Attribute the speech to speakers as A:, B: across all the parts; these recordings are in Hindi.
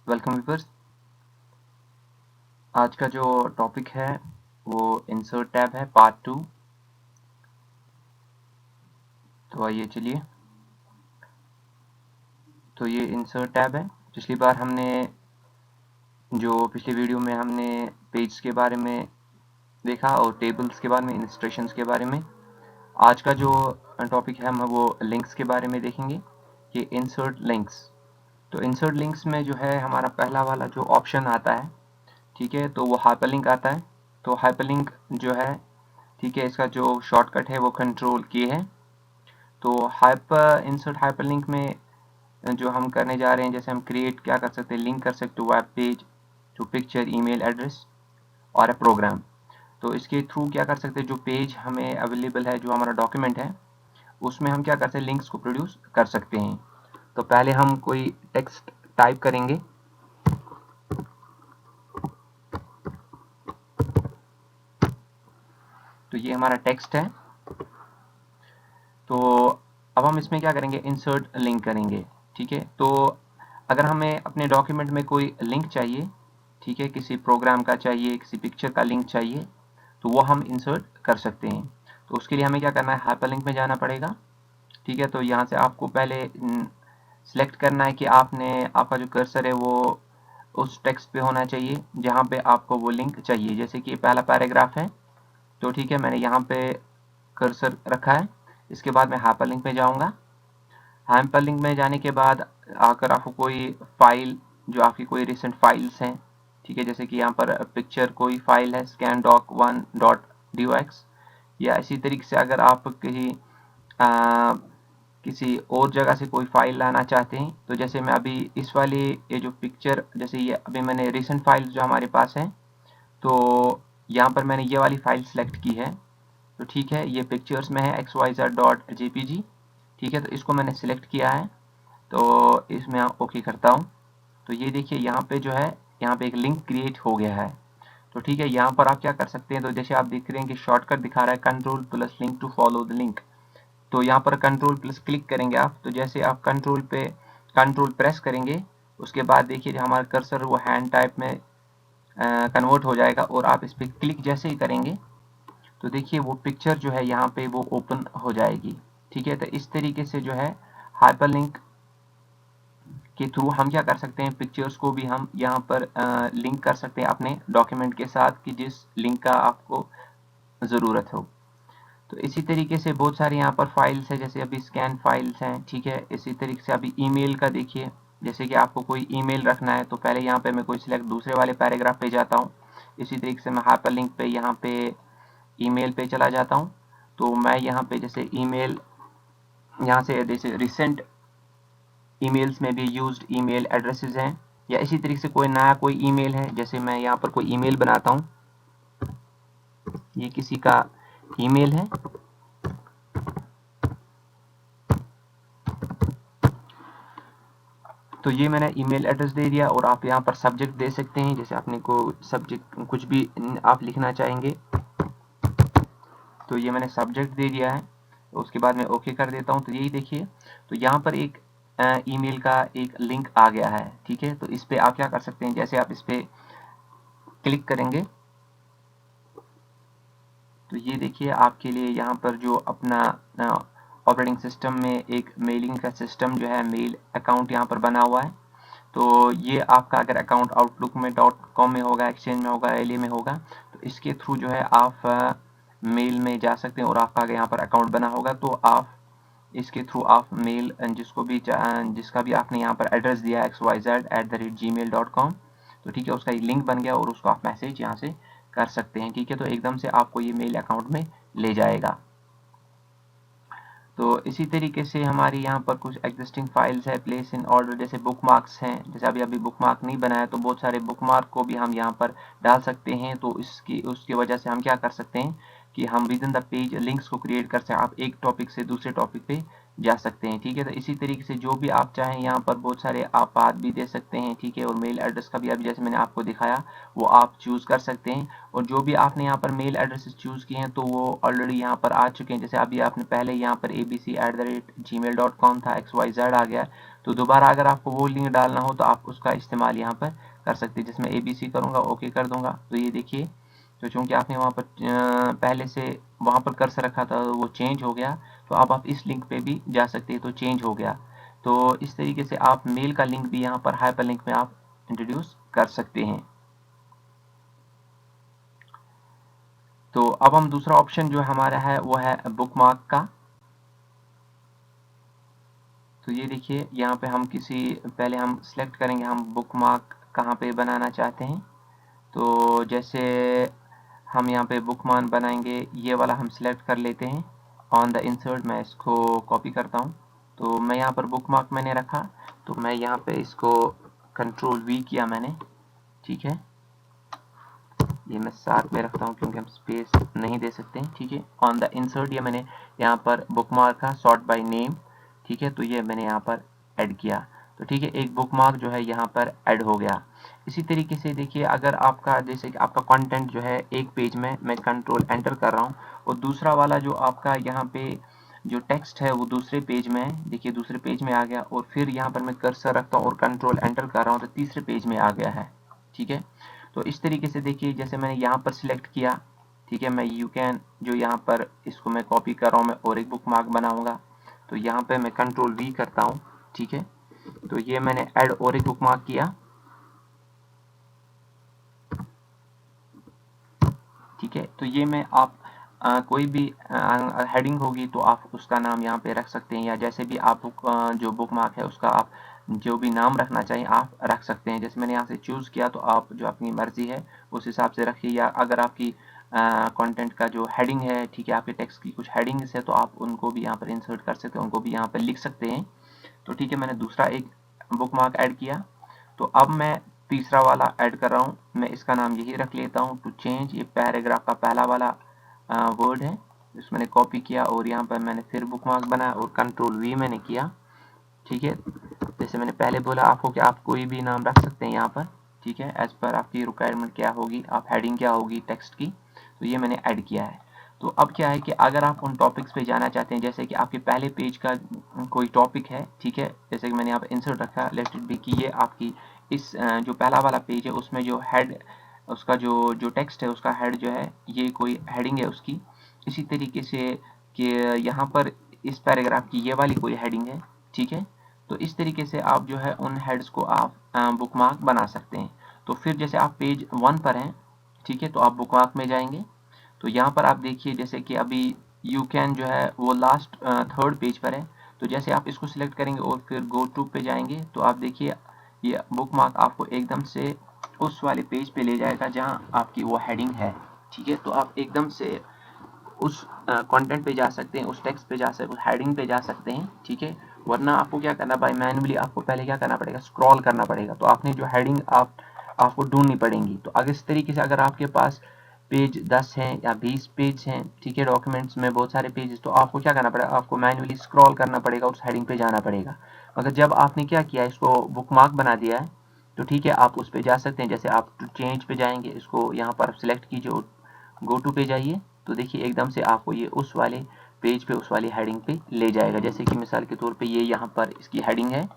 A: Welcome viewers. आज का जो टॉपिक है वो इंसर्ट टैब है पार्ट 2। तो आइए चलिए। तो ये इंसर्ट टैब है। पिछली वीडियो में हमने पेज के बारे में देखा और टेबल्स के बारे में, इलस्ट्रेशंस के बारे में। आज का जो टॉपिक है हम वो लिंक्स के बारे में देखेंगे कि इंसर्ट लिंक्स। तो इंसर्ट लिंक्स में जो है हमारा पहला वाला जो ऑप्शन आता है, ठीक है, तो वो हाइपरलिंक आता है। तो हाइपरलिंक जो है, ठीक है, इसका जो शॉर्टकट है वो कंट्रोल के है। तो इंसर्ट हाइपरलिंक में जो हम करने जा रहे हैं, जैसे हम क्रिएट क्या कर सकते हैं, लिंक कर सकते हो web page to picture, email address और अ प्रोग्राम। तो इसके थ्रू क्या कर सकते हैं, जो पेज हमें अवेलेबल है, जो हमारा डॉक्यूमेंट है, उसमें हम क्या कर सकते हैं, लिंक्स को प्रोड्यूस कर सकते हैं। तो पहले हम कोई टेक्स्ट टाइप करेंगे। तो ये हमारा टेक्स्ट है। तो अब हम इसमें क्या करेंगे, इंसर्ट लिंक करेंगे। ठीक है, तो अगर हमें अपने डॉक्यूमेंट में कोई लिंक चाहिए, ठीक है, किसी प्रोग्राम का चाहिए, किसी पिक्चर का लिंक चाहिए, तो वो हम इंसर्ट कर सकते हैं। तो उसके लिए हमें क्या करना है, हाइपरलिंक में जाना पड़ेगा। ठीक है, तो यहाँ से आपको पहले सिलेक्ट करना है कि आपका जो कर्सर है वो उस टेक्स्ट पे होना चाहिए जहाँ पे आपको वो लिंक चाहिए। जैसे कि पहला पैराग्राफ है, तो ठीक है, मैंने यहाँ पे कर्सर रखा है। इसके बाद मैं हाइपरलिंक में जाऊँगा। हाइपरलिंक में जाने के बाद अगर आपको कोई फाइल, जो आपकी कोई रिसेंट फाइल्स हैं, ठीक है, जैसे कि यहाँ पर पिक्चर कोई फाइल है scandoc1.docx, या इसी तरीके से अगर आप किसी और जगह से कोई फाइल लाना चाहते हैं, तो जैसे मैं अभी इस वाली ये जो पिक्चर, जैसे ये अभी मैंने रिसेंट फाइल जो हमारे पास है, तो यहाँ पर मैंने ये वाली फाइल सेलेक्ट की है। तो ठीक है, ये पिक्चर्स में है xyz.jpg। ठीक है, तो इसको मैंने सिलेक्ट किया है। तो इसमें ओके करता हूँ। तो ये देखिए यहाँ पे जो है, यहाँ पे एक लिंक क्रिएट हो गया है। तो ठीक है, यहाँ पर आप क्या कर सकते हैं, तो जैसे आप देख रहे हैं कि शॉर्टकट दिखा रहा है control plus link to follow the link. तो यहाँ पर कंट्रोल प्लस क्लिक करेंगे आप। तो जैसे आप कंट्रोल प्रेस करेंगे, उसके बाद देखिए जो हमारा कर्सर वो हैंड टाइप में कन्वर्ट हो जाएगा, और आप इस पर क्लिक जैसे ही करेंगे तो देखिए वो पिक्चर जो है यहाँ पे वो ओपन हो जाएगी। ठीक है, तो इस तरीके से जो है हाइपरलिंक के थ्रू हम क्या कर सकते हैं, पिक्चर्स को भी हम यहाँ पर लिंक कर सकते हैं अपने डॉक्यूमेंट के साथ, कि जिस लिंक का आपको ज़रूरत हो। तो इसी तरीके से बहुत सारी यहाँ पर फाइल्स है, जैसे अभी स्कैन फाइल्स हैं। ठीक है, इसी तरीके से अभी ईमेल का देखिए, जैसे कि आपको कोई ईमेल रखना है, तो पहले यहाँ पे मैं कोई सिलेक्ट दूसरे वाले पैराग्राफ पे जाता हूँ। इसी तरीके से मैं हाइपरलिंक पे यहाँ पे ईमेल पे चला जाता हूँ। तो मैं यहाँ पे जैसे ईमेल, यहाँ से जैसे रिसेंट ईमेल्स में भी यूज्ड ईमेल एड्रेसेस हैं, या इसी तरीके से कोई नया कोई ईमेल है, जैसे मैं यहाँ पर कोई ईमेल बनाता हूँ, ये किसी का ईमेल है। तो ये मैंने ईमेल एड्रेस दे दिया, और आप यहाँ पर सब्जेक्ट दे सकते हैं, जैसे आपने को सब्जेक्ट कुछ भी आप लिखना चाहेंगे। तो ये मैंने सब्जेक्ट दे दिया है। तो उसके बाद मैं ओके कर देता हूँ। तो यही देखिए, तो यहाँ पर एक ईमेल का एक लिंक आ गया है। ठीक है, तो इस पे आप क्या कर सकते हैं, जैसे आप इस पे क्लिक करेंगे, तो ये देखिए आपके लिए यहाँ पर जो अपना ऑपरेटिंग सिस्टम में एक मेलिंग का सिस्टम जो है, मेल अकाउंट यहाँ पर बना हुआ है। तो ये आपका अगर अकाउंट आउटलुक में .com में होगा, एक्सचेंज में होगा, एलए में होगा, तो इसके थ्रू जो है आप मेल में जा सकते हैं, और आपका अगर यहाँ पर अकाउंट बना होगा तो आप इसके थ्रू आप मेल जिसका भी आपने यहाँ पर एड्रेस दिया xyz@gmail.com, तो ठीक है, उसका एक लिंक बन गया, और उसको आप मैसेज यहाँ से कर सकते हैं। ठीक है, तो एकदम से आपको ये मेल अकाउंट में ले जाएगा। तो इसी तरीके से हमारी यहाँ पर कुछ एग्जिस्टिंग फाइल्स है, प्लेस इन ऑर्डर, जैसे बुकमार्क्स हैं। जैसे अभी बुकमार्क नहीं बनाया, तो बहुत सारे बुकमार्क को भी हम यहाँ पर डाल सकते हैं। तो उसकी वजह से हम क्या कर सकते हैं कि हम with in the page links को क्रिएट कर सकते हैं। आप एक टॉपिक से दूसरे टॉपिक पे जा सकते हैं। ठीक है, तो इसी तरीके से जो भी आप चाहें यहाँ पर बहुत सारे आप पाथ भी दे सकते हैं। ठीक है, और मेल एड्रेस का भी अभी जैसे मैंने आपको दिखाया वो आप चूज़ कर सकते हैं। और जो भी आपने यहाँ पर मेल एड्रेसेस चूज़ किए हैं तो वो ऑलरेडी यहाँ पर आ चुके हैं। जैसे अभी आपने पहले यहाँ पर abc@gmail.com था, xyz आ गया, तो दोबारा अगर आपको वो लिंक डालना हो तो आप उसका इस्तेमाल यहाँ पर कर सकते हैं। जिसमें abc करूँगा, ओके कर दूंगा, तो ये देखिए, तो चूंकि आपने वहाँ पर पहले से वहाँ पर कर्सर रखा था वो चेंज हो गया, तो अब आप इस लिंक पे भी जा सकते हैं, तो चेंज हो गया। तो इस तरीके से आप मेल का लिंक भी यहाँ पर हाइपर लिंक में आप इंट्रोड्यूस कर सकते हैं। तो अब हम दूसरा ऑप्शन जो हमारा है वो है बुकमार्क का। तो ये देखिए यहाँ पे हम पहले हम सिलेक्ट करेंगे हम बुकमार्क कहाँ पे बनाना चाहते हैं। तो जैसे हम यहाँ पे बुकमार्क बनाएंगे, ये वाला हम सिलेक्ट कर लेते हैं। ऑन द इंसर्ट मैं इसको कॉपी करता हूँ। तो मैं यहाँ पर बुकमार्क मैंने रखा, तो मैं यहाँ पे इसको कंट्रोल वी किया मैंने। ठीक है, ये मैं साथ में रखता हूँ क्योंकि हम स्पेस नहीं दे सकते हैं। ठीक है, ऑन द इंसर्ट ये मैंने यहाँ पर बुकमार्क का सॉर्ट बाय नेम। ठीक है, तो ये मैंने यहाँ पर ऐड किया। तो ठीक है, एक बुकमार्क जो है यहाँ पर ऐड हो गया। इसी तरीके से देखिए, अगर आपका जैसे कि आपका कंटेंट जो है एक पेज में मैं कंट्रोल एंटर कर रहा हूँ, और दूसरा वाला जो आपका यहाँ पे जो टेक्स्ट है वो दूसरे पेज में है। देखिए दूसरे पेज में आ गया, और फिर यहाँ पर मैं कर्सर रखता हूँ और कंट्रोल एंटर कर रहा हूँ तो तीसरे पेज में आ गया है। ठीक है, तो इस तरीके से देखिए जैसे मैंने यहाँ पर सिलेक्ट किया। ठीक है, मैं यू कैन जो यहाँ पर इसको मैं कॉपी कर रहा हूँ, मैं और एक बुकमार्क बनाऊंगा। तो यहाँ पे मैं कंट्रोल वी करता हूँ। ठीक है, तो ये मैंने ऐड और एक बुकमार्क किया। ठीक है, तो ये मैं आप कोई भी हेडिंग होगी तो आप उसका नाम यहाँ पे रख सकते हैं, या जैसे भी आप जो बुकमार्क है उसका आप जो भी नाम रखना चाहिए आप रख सकते हैं। जैसे मैंने यहाँ से चूज़ किया, तो आप जो अपनी मर्जी है उस हिसाब से रखिए, या अगर आपकी कंटेंट का जो हेडिंग है, ठीक है, आपके टेक्स्ट की कुछ हेडिंग्स है तो आप उनको भी यहाँ पर इंसर्ट कर सकते हैं, उनको भी यहाँ पर लिख सकते हैं। तो ठीक है, मैंने दूसरा एक बुकमार्क ऐड किया। तो अब मैं तीसरा वाला ऐड कर रहा हूँ, मैं इसका नाम यही रख लेता हूँ, टू चेंज। ये पैराग्राफ का पहला वाला वर्ड है, इसको मैंने कॉपी किया और यहाँ पर मैंने फिर बुकमार्क बनाया और कंट्रोल वी मैंने किया। ठीक है, जैसे मैंने पहले बोला आपको कि आप कोई भी नाम रख सकते हैं यहाँ पर। ठीक है, एज पर आपकी रिक्वायरमेंट क्या होगी, आप हेडिंग क्या होगी टेक्स्ट की, तो ये मैंने ऐड किया है। तो अब क्या है कि अगर आप उन टॉपिक्स पे जाना चाहते हैं, जैसे कि आपके पहले पेज का कोई टॉपिक है, ठीक है, जैसे कि मैंने यहाँ पर इंसर्ट रखा, लेट इट बी कि ये आपकी इस जो पहला वाला पेज है उसमें जो हेड उसका जो टेक्स्ट है उसका हेड जो है ये कोई हेडिंग है उसकी। इसी तरीके से कि यहाँ पर इस पैराग्राफ की ये वाली कोई हेडिंग है। ठीक है, तो इस तरीके से आप जो है उन हेड्स को आप बुकमार्क बना सकते हैं। तो फिर जैसे आप पेज 1 पर हैं, ठीक है, तो आप बुकमार्क में जाएंगे। तो यहाँ पर आप देखिए जैसे कि अभी यू कैन जो है वो लास्ट थर्ड पेज पर है। तो जैसे आप इसको सिलेक्ट करेंगे और फिर गो टू पे जाएंगे, तो आप देखिए ये बुकमार्क आपको एकदम से उस वाले पेज पे ले जाएगा जहाँ आपकी वो हेडिंग है। ठीक है, तो आप एकदम से उस कंटेंट पे जा सकते हैं, उस टेक्स्ट पे जा सकते हैं, उस हेडिंग पे जा सकते हैं। ठीक है, वरना आपको क्या करना भाई, मैन्युअली आपको पहले क्या करना पड़ेगा, स्क्रॉल करना पड़ेगा। तो आपने जो हेडिंग आपको ढूंढनी पड़ेंगी। तो अगर इस तरीके से अगर आपके पास पेज 10 हैं या 20 पेज हैं, ठीक है, डॉक्यूमेंट्स में बहुत सारे पेजेस, तो आपको क्या करना पड़ेगा, आपको मैन्युअली स्क्रॉल करना पड़ेगा, उस हेडिंग पे जाना पड़ेगा। मगर जब आपने क्या किया, इसको बुकमार्क बना दिया है, तो ठीक है आप उस पर जा सकते हैं। जैसे आप टू चेंज पे जाएंगे, इसको यहाँ पर सिलेक्ट कीजिए, गो टू पे जाइए, तो देखिए एकदम से आपको ये उस वाले पेज पे उस वाली हेडिंग पे ले जाएगा। जैसे कि मिसाल के तौर पे ये यहाँ पर इसकी हेडिंग है,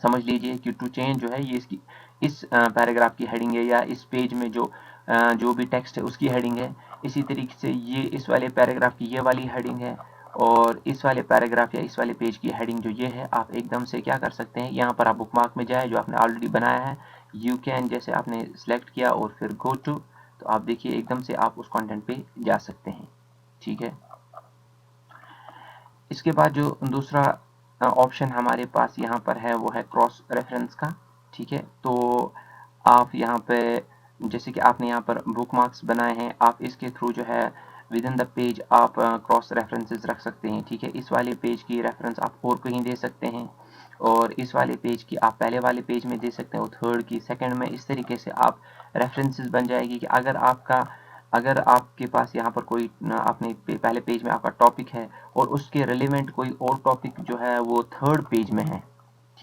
A: समझ लीजिए कि टू चेंज जो है ये इसकी इस पैराग्राफ की हेडिंग है, या इस पेज में जो भी टेक्स्ट है उसकी हेडिंग है। इसी तरीके से ये इस वाले पैराग्राफ की ये वाली हेडिंग है, और इस वाले पैराग्राफ या इस वाले पेज की हेडिंग जो ये है, आप एकदम से क्या कर सकते हैं, यहाँ पर आप बुकमार्क में जाए जो आपने ऑलरेडी बनाया है, यू कैन जैसे आपने सेलेक्ट किया और फिर गो टू, तो आप देखिए एकदम से आप उस कंटेंट पे जा सकते हैं। ठीक है, इसके बाद जो दूसरा ऑप्शन हमारे पास यहाँ पर है वो है क्रॉस रेफरेंस का। ठीक है, तो आप यहाँ पे जैसे कि आपने यहाँ पर बुकमार्क्स बनाए हैं, आप इसके थ्रू जो है विद इन द पेज आप क्रॉस रेफरेंसेस रख सकते हैं। ठीक है, इस वाले पेज की रेफरेंस आप और कहीं दे सकते हैं, और इस वाले पेज की आप पहले वाले पेज में दे सकते हैं, और थर्ड की सेकंड में। इस तरीके से आप रेफरेंसेस बन जाएगी कि अगर आपका अगर आपके पास यहाँ पर कोई अपने पहले पेज में आपका टॉपिक है और उसके रिलेवेंट कोई और टॉपिक जो है वो थर्ड पेज में है,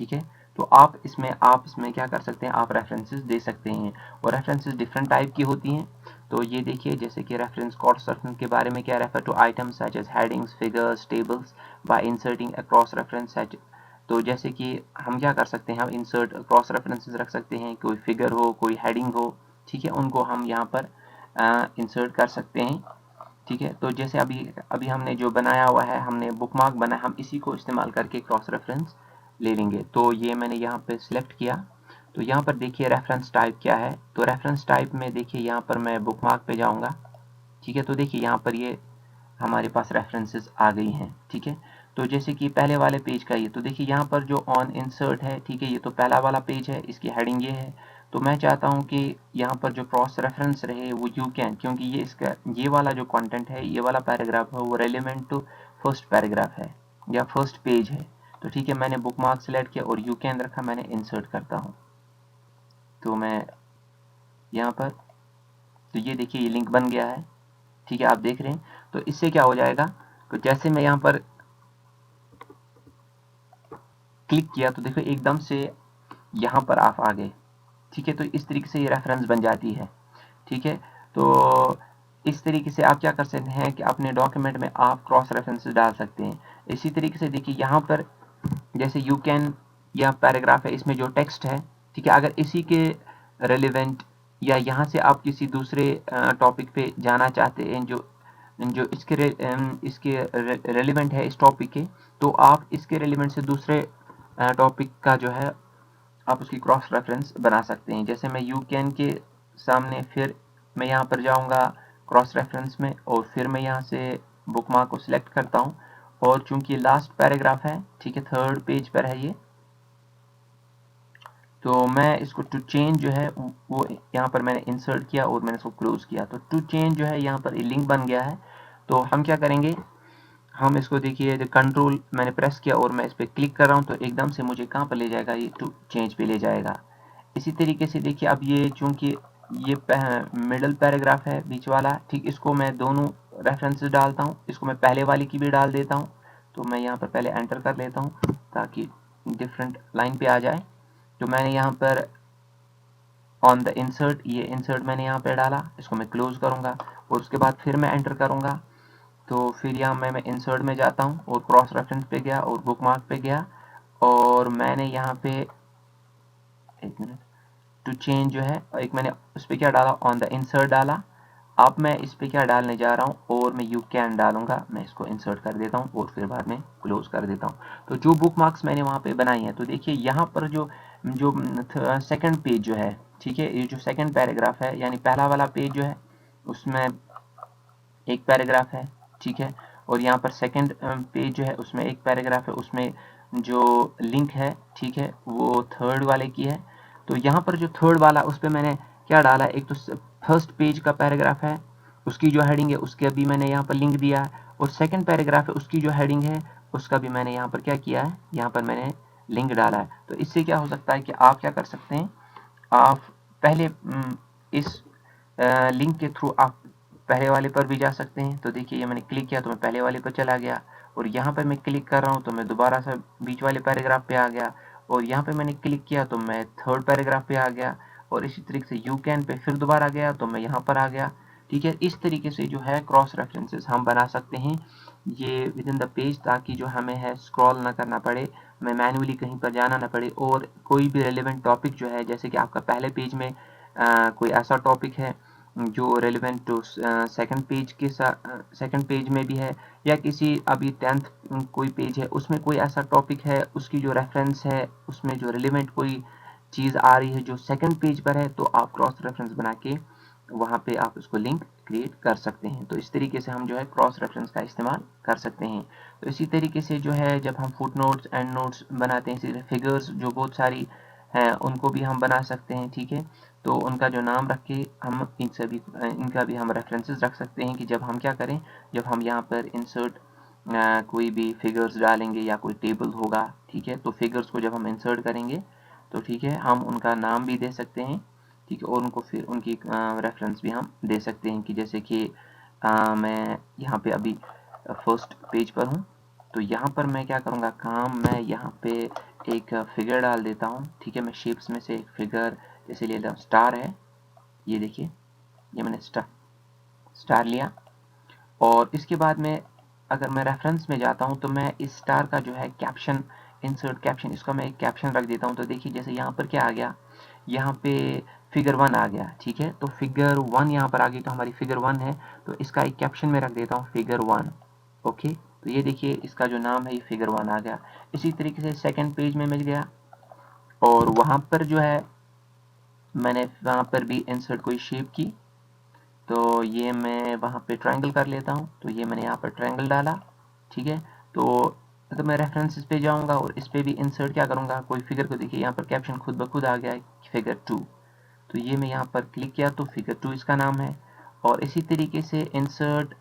A: ठीक है, तो आप इसमें क्या कर सकते हैं, आप रेफरेंसेस दे सकते हैं। और रेफरेंसेस डिफरेंट टाइप की होती हैं। तो ये देखिए, जैसे कि रेफरेंस क्रॉस रेफरेंस के बारे में क्या, refer to items such as headings, figures, tables by inserting a cross reference such. तो जैसे कि हम क्या कर सकते हैं, हम इंसर्ट क्रॉस रेफरेंसेस रख सकते हैं, कोई फिगर हो, कोई हेडिंग हो, ठीक है, उनको हम यहाँ पर इंसर्ट कर सकते हैं, ठीक है। तो जैसे अभी अभी हमने जो बनाया हुआ है, हमने बुकमार्क बनाया, हम इसी को इस्तेमाल करके क्रॉस रेफरेंस ले लेंगे। तो ये मैंने यहाँ पे सिलेक्ट किया। तो यहाँ पर देखिए रेफरेंस टाइप क्या है। तो रेफरेंस टाइप में देखिए यहाँ पर मैं बुकमार्क पे जाऊँगा, ठीक है। तो देखिए यहाँ पर ये हमारे पास रेफरेंसेस आ गई हैं, ठीक है। तो जैसे कि पहले वाले पेज का ये, तो देखिए यहाँ पर जो ऑन इंसर्ट है, ठीक है, ये तो पहला वाला पेज है, इसकी हेडिंग ये है। तो मैं चाहता हूँ कि यहाँ पर जो क्रॉस रेफरेंस रहे वो यू कैन, क्योंकि ये इसका ये वाला जो कंटेंट है, ये वाला पैराग्राफ है, वो रेलिवेंट टू फर्स्ट पैराग्राफ है या फर्स्ट पेज है। तो ठीक है, मैंने बुकमार्क सेलेक्ट किया और यू कैन रखा, मैंने इंसर्ट करता हूँ। तो मैं यहाँ पर, तो ये देखिए ये लिंक बन गया है, ठीक है, आप देख रहे हैं। तो इससे क्या हो जाएगा, तो जैसे मैं यहाँ पर क्लिक किया तो देखो एकदम से यहाँ पर आप आ गए, ठीक है। तो इस तरीके से ये रेफरेंस बन जाती है, ठीक है। तो इस तरीके से आप क्या कर सकते हैं कि अपने डॉक्यूमेंट में आप क्रॉस रेफरेंसेस डाल सकते हैं। इसी तरीके से देखिए यहाँ पर जैसे यू कैन या पैराग्राफ है, इसमें जो टेक्स्ट है, ठीक है, अगर इसी के रेलिवेंट या यहाँ से आप किसी दूसरे टॉपिक पे जाना चाहते हैं जो जो इसके रेलिवेंट है इस टॉपिक के, तो आप इसके रेलिवेंट से दूसरे टॉपिक का जो है आप उसकी क्रॉस रेफरेंस बना सकते हैं। जैसे मैं यू कैन के सामने फिर मैं यहाँ पर जाऊँगा क्रॉस रेफरेंस में और फिर मैं यहाँ से बुकमार्क को सिलेक्ट करता हूँ। और चूंकि लास्ट पैराग्राफ है, ठीक है, थर्ड पेज पर है ये, तो मैं इसको टू चेंज जो है वो यहाँ पर मैंने इंसर्ट किया और मैंने इसको क्लोज किया। तो टू चेंज जो है यहाँ पर लिंक बन गया है। तो हम क्या करेंगे, हम इसको देखिए जो कंट्रोल मैंने प्रेस किया और मैं इस पर क्लिक कर रहा हूँ, तो एकदम से मुझे कहाँ पर ले जाएगा, ये टू चेंज पे ले जाएगा। इसी तरीके से देखिए अब ये चूंकि ये मिडल पैराग्राफ है बीच वाला, ठीक, इसको मैं दोनों रेफरेंसेस डालता हूँ, इसको मैं पहले वाले की भी डाल देता हूँ। तो मैं यहाँ पर पहले एंटर कर लेता हूँ ताकि डिफरेंट लाइन पे आ जाए। तो मैंने यहाँ पर ऑन द इंसर्ट, ये इंसर्ट मैंने यहाँ पे डाला, इसको मैं क्लोज करूँगा और उसके बाद फिर मैं एंटर करूँगा। तो फिर यहाँ मैं इंसर्ट में जाता हूँ और क्रॉस रेफरेंस पे गया और बुकमार्क पे गया और मैंने यहाँ पे एक मिनट टू चेंज जो है एक मैंने उस पर क्या डाला, ऑन द इंसर्ट डाला। अब मैं इस पर क्या डालने जा रहा हूँ और मैं यू कैन डालूंगा, मैं इसको इंसर्ट कर देता हूँ और फिर बाद में क्लोज कर देता हूँ। तो जो बुक मार्क्स मैंने वहाँ पे बनाई हैं, तो देखिए यहाँ पर जो जो सेकंड पेज जो है, ठीक है, ये जो सेकंड पैराग्राफ है यानी पहला वाला पेज जो है उसमें एक पैराग्राफ है, ठीक है, और यहाँ पर सेकंड पेज जो है उसमें एक पैराग्राफ है, उसमें जो लिंक है, ठीक है, वो थर्ड वाले की है। तो यहाँ पर जो थर्ड वाला उस पर मैंने क्या डाला, एक तो फर्स्ट पेज का पैराग्राफ है, उसकी जो हेडिंग है उसके अभी मैंने यहाँ पर लिंक दिया है, और सेकंड पैराग्राफ है उसकी जो हेडिंग है उसका भी मैंने यहाँ पर क्या किया है, यहाँ पर मैंने लिंक डाला है। तो इससे क्या हो सकता है कि आप क्या कर सकते हैं, आप पहले इस लिंक के थ्रू आप पहले वाले पर भी जा सकते हैं। तो देखिए ये मैंने क्लिक किया तो मैं पहले वाले पर चला गया और यहाँ पर मैं क्लिक कर रहा हूँ तो मैं दोबारा से बीच वाले पैराग्राफ पे आ गया और यहाँ पे मैंने क्लिक किया तो मैं थर्ड पैराग्राफ पे आ गया और इसी तरीके से यू कैन पे फिर दोबारा गया तो मैं यहाँ पर आ गया, ठीक है। इस तरीके से जो है क्रॉस रेफरेंसेस हम बना सकते हैं ये विद इन द पेज, ताकि जो हमें है स्क्रॉल ना करना पड़े, हमें मैन्युअली कहीं पर जाना ना पड़े और कोई भी रेलिवेंट टॉपिक जो है, जैसे कि आपका पहले पेज में कोई ऐसा टॉपिक है जो रेलिवेंट टू सेकंड पेज के साथ सेकंड पेज में भी है, या किसी अभी 10th कोई पेज है उसमें कोई ऐसा टॉपिक है उसकी जो रेफरेंस है उसमें जो रेलिवेंट कोई चीज़ आ रही है जो सेकंड पेज पर है, तो आप क्रॉस रेफरेंस बना के वहाँ पे आप उसको लिंक क्रिएट कर सकते हैं। तो इस तरीके से हम जो है क्रॉस रेफरेंस का इस्तेमाल कर सकते हैं। तो इसी तरीके से जो है जब हम फुट नोट्स एंड नोट्स बनाते हैं, इसी फिगर्स जो बहुत सारी हैं उनको भी हम बना सकते हैं, ठीक है। तो उनका जो नाम रख के हम इनका भी हम रेफरेंसेस रख सकते हैं कि जब हम क्या करें, जब हम यहाँ पर इंसर्ट कोई भी फिगर्स डालेंगे या कोई टेबल होगा, ठीक है, तो फिगर्स को जब हम इंसर्ट करेंगे तो ठीक है हम उनका नाम भी दे सकते हैं ठीक है, और उनको फिर उनकी रेफरेंस भी हम दे सकते हैं कि जैसे कि मैं यहाँ पे अभी फर्स्ट पेज पर हूँ, तो यहाँ पर मैं क्या करूँगा काम, मैं यहाँ पे एक फिगर डाल देता हूँ। ठीक है, मैं शेप्स में से एक फिगर जैसे ले लेता हूँ, स्टार है, ये देखिए, ये मैंने स्टार लिया। और इसके बाद में अगर मैं रेफरेंस में जाता हूँ तो मैं इस स्टार का जो है कैप्शन, इंसर्ट कैप्शन, इसका मैं एक कैप्शन रख देता हूँ। तो देखिए जैसे यहाँ पर क्या आ गया, यहाँ पे फिगर 1 आ गया। ठीक है, तो फिगर 1 यहाँ पर आ गई, तो हमारी फिगर 1 है, तो इसका एक कैप्शन में रख देता हूँ फिगर 1। ओके, तो ये देखिए इसका जो नाम है ये फिगर 1 आ गया। इसी तरीके से सेकंड पेज में मिल गया, और वहाँ पर जो है मैंने वहाँ पर भी इंसर्ट कोई शेप की, तो ये मैं वहाँ पे ट्रायंगल कर लेता हूँ, तो ये मैंने यहाँ पर ट्रायंगल डाला। ठीक है, तो मैं रेफरेंसेस पे जाऊँगा और इस पे भी इंसर्ट क्या करूँगा, कोई फिगर को, देखिए यहाँ पर कैप्शन खुद ब खुद आ गया है, फिगर 2। तो ये मैं यहाँ पर क्लिक किया तो फिगर 2 इसका नाम है। और इसी तरीके से इंसर्ट,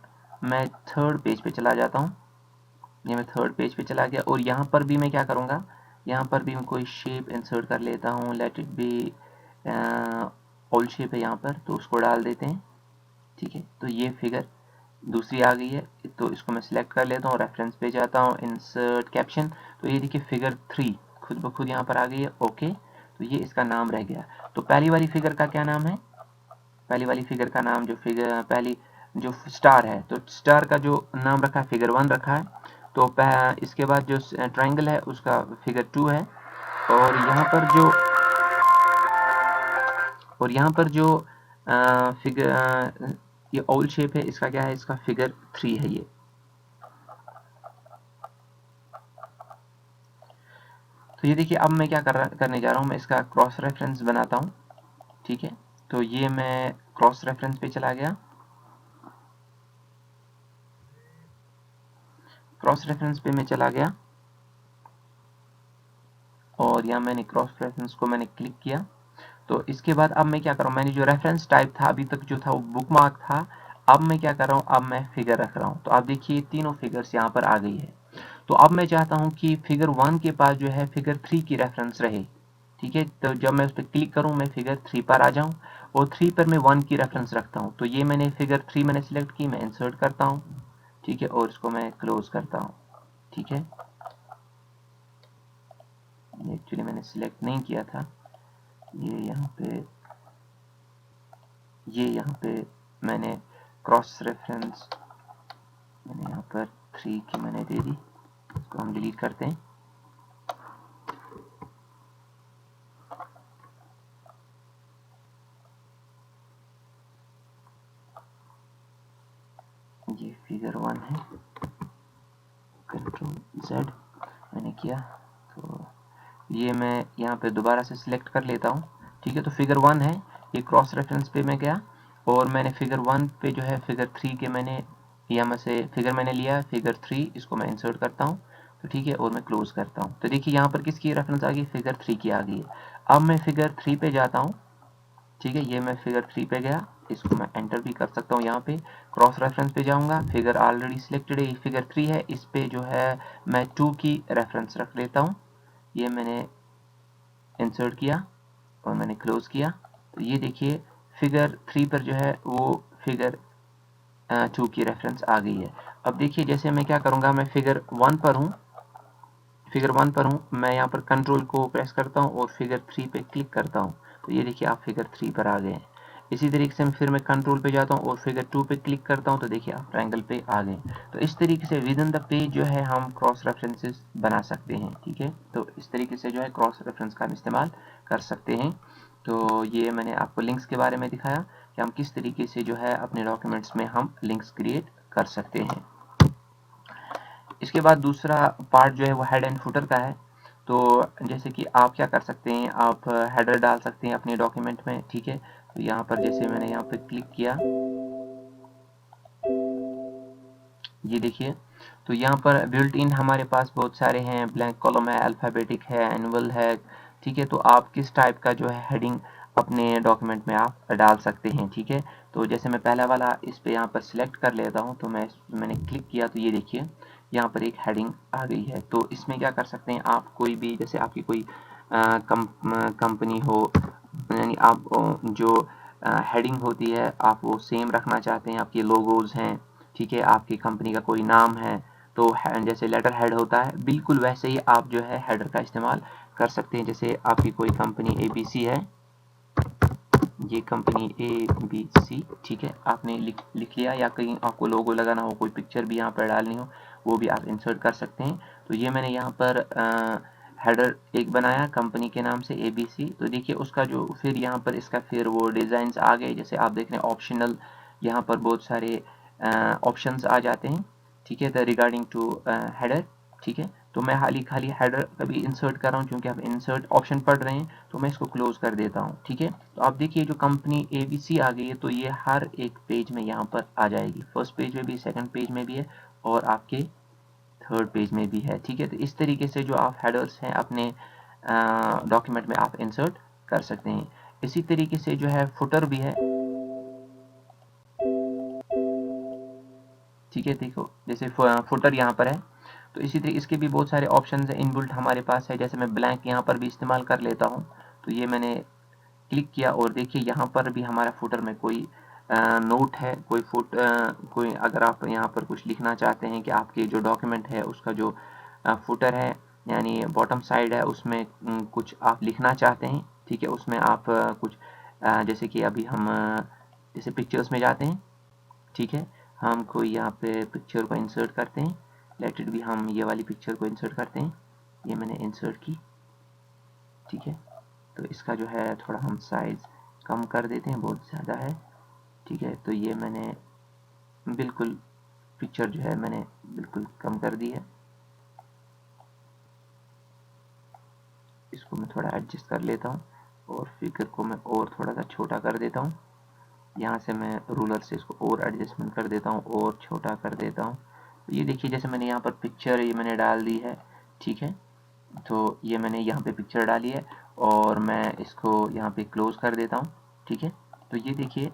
A: मैं थर्ड पेज पे चला जाता हूँ, ये मैं थर्ड पेज पे चला गया, और यहाँ पर भी मैं क्या करूँगा, यहाँ पर भी मैं कोई शेप इंसर्ट कर लेता हूँ, let it be all shape है यहाँ पर, तो उसको डाल देते हैं। ठीक है, तो ये फिगर दूसरी आ गई है, तो इसको मैं सिलेक्ट कर लेता हूँ, रेफरेंस पे जाता हूँ, इंसर्ट कैप्शन, तो ये देखिए फिगर 3 खुद ब खुद यहाँ पर आ गई है। ओके, तो ये इसका नाम रह गया। तो पहली वाली फिगर का क्या नाम है, पहली वाली फिगर का नाम, जो फिगर पहली जो स्टार है, तो स्टार का जो नाम रखा है फिगर 1 रखा है। तो इसके बाद जो ट्रायंगल है उसका फिगर 2 है, और यहाँ पर जो फिगर ये ओवल शेप है, इसका क्या है, इसका फिगर 3 है ये। तो ये देखिए अब मैं क्या करने जा रहा हूँ, मैं इसका क्रॉस रेफरेंस बनाता हूँ। ठीक है, तो ये मैं क्रॉस रेफरेंस पे चला गया, क्रॉस रेफरेंस पे मैं चला गया, और यहाँ मैंने क्रॉस रेफरेंस को मैंने क्लिक किया। तो इसके बाद अब मैं क्या कर रहा हूँ, मैंने जो रेफरेंस टाइप था अभी तक जो था वो बुक मार्क था, अब मैं क्या कर रहा हूँ, अब मैं फिगर रख रहा हूँ। तो आप देखिए तीनों फिगर्स यहाँ पर आ गई है। तो अब मैं चाहता हूँ कि फिगर 1 के पास जो है फिगर 3 की रेफरेंस रहे। ठीक है, तो जब मैं उस पर क्लिक करूँ मैं फिगर 3 पर आ जाऊँ, और 3 पर मैं 1 की रेफरेंस रखता हूँ। तो ये मैंने फिगर 3 मैंने सिलेक्ट की, मैं इंसर्ट करता हूँ। ठीक है, और इसको मैं क्लोज करता हूँ। ठीक है, एक्चुअली मैंने सिलेक्ट नहीं किया था, ये यहाँ पे मैंने क्रॉस रेफरेंस मैंने यहाँ पर 3 की मैंने दे दी, इसको हम डिलीट करते हैं। ये फिगर 1 है, कंट्रोल Z मैंने किया, तो ये मैं यहाँ पे दोबारा से सिलेक्ट कर लेता हूँ। ठीक है, तो फिगर 1 है, ये क्रॉस रेफरेंस पे मैं गया, और मैंने फिगर 1 पे जो है फिगर 3 के मैंने यहाँ से फिगर मैंने लिया फिगर 3, इसको मैं इंसर्ट करता हूँ। तो ठीक है, और मैं क्लोज करता हूँ। तो देखिए यहाँ पर किसकी रेफरेंस आ गई, फिगर 3 की आ गई है। अब मैं फिगर 3 पे जाता हूँ। ठीक है, ये मैं फिगर 3 पे गया, इसको मैं एंटर भी कर सकता हूँ। यहाँ पे क्रॉस रेफरेंस पे जाऊँगा, फिगर ऑलरेडी सिलेक्टेड है, फिगर 3 है, इस पे जो है मैं 2 की रेफरेंस रख लेता हूँ। ये मैंने इंसर्ट किया और मैंने क्लोज किया। तो ये देखिए फिगर 3 पर जो है वो फिगर 2 की रेफरेंस आ गई है। अब देखिए जैसे मैं क्या करूँगा, मैं फिगर 1 पर हूँ, मैं यहाँ पर कंट्रोल को प्रेस करता हूँ और फिगर 3 पे क्लिक करता हूँ। तो ये देखिए आप फिगर 3 पर आ गए हैं। इसी तरीके से फिर मैं कंट्रोल पे जाता हूँ और फिगर 2 पे क्लिक करता हूँ, तो देखिए आप ट्रायंगल पे आ गए। तो इस तरीके से विद इन द पेज जो है हम क्रॉस रेफरेंसेस बना सकते हैं। ठीक है, तो इस तरीके से जो है क्रॉस रेफरेंस का हम इस्तेमाल कर सकते हैं। तो ये मैंने आपको लिंक्स के बारे में दिखाया कि हम किस तरीके से जो है अपने डॉक्यूमेंट्स में हम लिंक्स क्रिएट कर सकते हैं। इसके बाद दूसरा पार्ट जो है वो हेड एंड फुटर का है। तो जैसे कि आप क्या कर सकते हैं, आप हेडर डाल सकते हैं अपने डॉक्यूमेंट में। ठीक है, तो यहाँ पर जैसे मैंने यहाँ पे क्लिक किया, ये देखिए, तो यहाँ पर बिल्ट इन हमारे पास बहुत सारे हैं, ब्लैंक कॉलम है, अल्फ़ाबेटिक है, एनुअल है। ठीक है, तो आप किस टाइप का जो है हेडिंग अपने डॉक्यूमेंट में आप डाल सकते हैं। ठीक है, तो जैसे मैं पहला वाला इस पे यहाँ पर सिलेक्ट कर लेता हूँ, तो मैंने क्लिक किया, तो ये देखिए यहाँ पर एक हेडिंग आ गई है। तो इसमें क्या कर सकते हैं आप, कोई भी जैसे आपकी कोई कंपनी हो, यानी आप जो हेडिंग होती है आप वो सेम रखना चाहते हैं, आपके लोगोज हैं, ठीक है, आपकी कंपनी का कोई नाम है, तो जैसे लेटर हेड होता है बिल्कुल वैसे ही आप जो है हेडर का इस्तेमाल कर सकते हैं। जैसे आपकी कोई कंपनी ABC है, ये कंपनी ABC, ठीक है, आपने लिख लिया, या कहीं आपको लोगो लगाना हो, कोई पिक्चर भी यहाँ पर डालनी हो, वो भी आप इंसर्ट कर सकते हैं। तो ये मैंने यहाँ पर हेडर एक बनाया कंपनी के नाम से ABC। तो देखिए उसका जो फिर यहाँ पर इसका फिर वो डिज़ाइंस आ गए, जैसे आप देख रहे हैं ऑप्शनल, यहाँ पर बहुत सारे ऑप्शंस आ जाते हैं, ठीक है, द रिगार्डिंग टू हेडर, ठीक है। तो मैं खाली हेडर कभी इंसर्ट कर रहा हूँ, क्योंकि आप इंसर्ट ऑप्शन पढ़ रहे हैं, तो मैं इसको क्लोज कर देता हूँ, ठीक है। तो आप देखिए जो कंपनी ABC आ गई है, तो ये हर एक पेज में यहाँ पर आ जाएगी, फर्स्ट पेज में भी, सेकंड पेज में भी है, और आपके थर्ड पेज में भी है, ठीक है। तो इस तरीके से जो आप हेडर्स हैं अपने डॉक्यूमेंट में आप इंसर्ट कर सकते हैं। इसी तरीके से जो है फुटर भी है, ठीक है। देखो जैसे फुटर यहाँ पर है, तो इसी तरह इसके भी बहुत सारे ऑप्शंस हैं इनबिल्ट हमारे पास है। जैसे मैं ब्लैंक यहाँ पर भी इस्तेमाल कर लेता हूँ, तो ये मैंने क्लिक किया, और देखिए यहाँ पर भी हमारा फुटर में कोई नोट है, कोई अगर आप यहाँ पर कुछ लिखना चाहते हैं कि आपके जो डॉक्यूमेंट है उसका जो फुटर है यानी बॉटम साइड है, उसमें कुछ आप लिखना चाहते हैं, ठीक है, उसमें आप कुछ जैसे कि अभी हम जैसे पिक्चर्स में जाते हैं, ठीक है, हम कोई यहाँ पे पिक्चर को इंसर्ट करते हैं, लेट इट भी हम ये वाली पिक्चर को इंसर्ट करते हैं, ये मैंने इंसर्ट की, ठीक है। तो इसका जो है थोड़ा हम साइज़ कम कर देते हैं, बहुत ज़्यादा है, ठीक है। तो ये मैंने बिल्कुल पिक्चर जो है मैंने बिल्कुल कम कर दी है, इसको मैं थोड़ा एडजस्ट कर लेता हूँ, और फिगर को मैं और थोड़ा सा छोटा कर देता हूँ, यहाँ से मैं रूलर से इसको और एडजस्टमेंट कर देता हूँ और छोटा कर देता हूँ। तो ये देखिए जैसे मैंने यहाँ पर पिक्चर ये मैंने डाल दी है, ठीक है। तो ये मैंने यहाँ पे पिक्चर डाली है, और मैं इसको यहाँ पे क्लोज कर देता हूँ, ठीक है। तो ये देखिए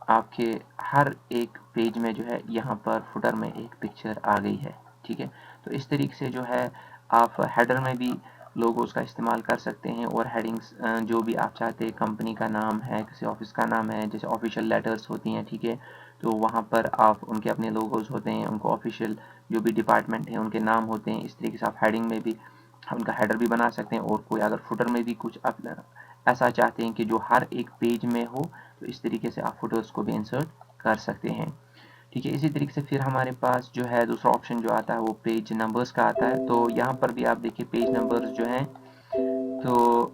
A: आपके हर एक पेज में जो है यहाँ पर फुटर में एक पिक्चर आ गई है, ठीक है। तो इस तरीके से जो है आप हेडर में भी लोगोस का इस्तेमाल कर सकते हैं, और हेडिंग्स जो भी आप चाहते हैं, कंपनी का नाम है, किसी ऑफिस का नाम है, जैसे ऑफिशियल लेटर्स होती हैं, ठीक है, तो वहाँ पर आप उनके अपने लोगोस होते हैं, उनको ऑफिशियल जो भी डिपार्टमेंट है उनके नाम होते हैं। इस तरीके से आप हेडिंग में भी उनका हेडर भी बना सकते हैं, और कोई अगर फुटर में भी कुछ आप ऐसा चाहते हैं कि जो हर एक पेज में हो, तो इस तरीके से आप फुटर्स को भी इंसर्ट कर सकते हैं, ठीक है। इसी तरीके से फिर हमारे पास जो है दूसरा ऑप्शन जो आता है वो पेज नंबर्स का आता है। तो यहाँ पर भी आप देखिए पेज नंबर्स जो हैं, तो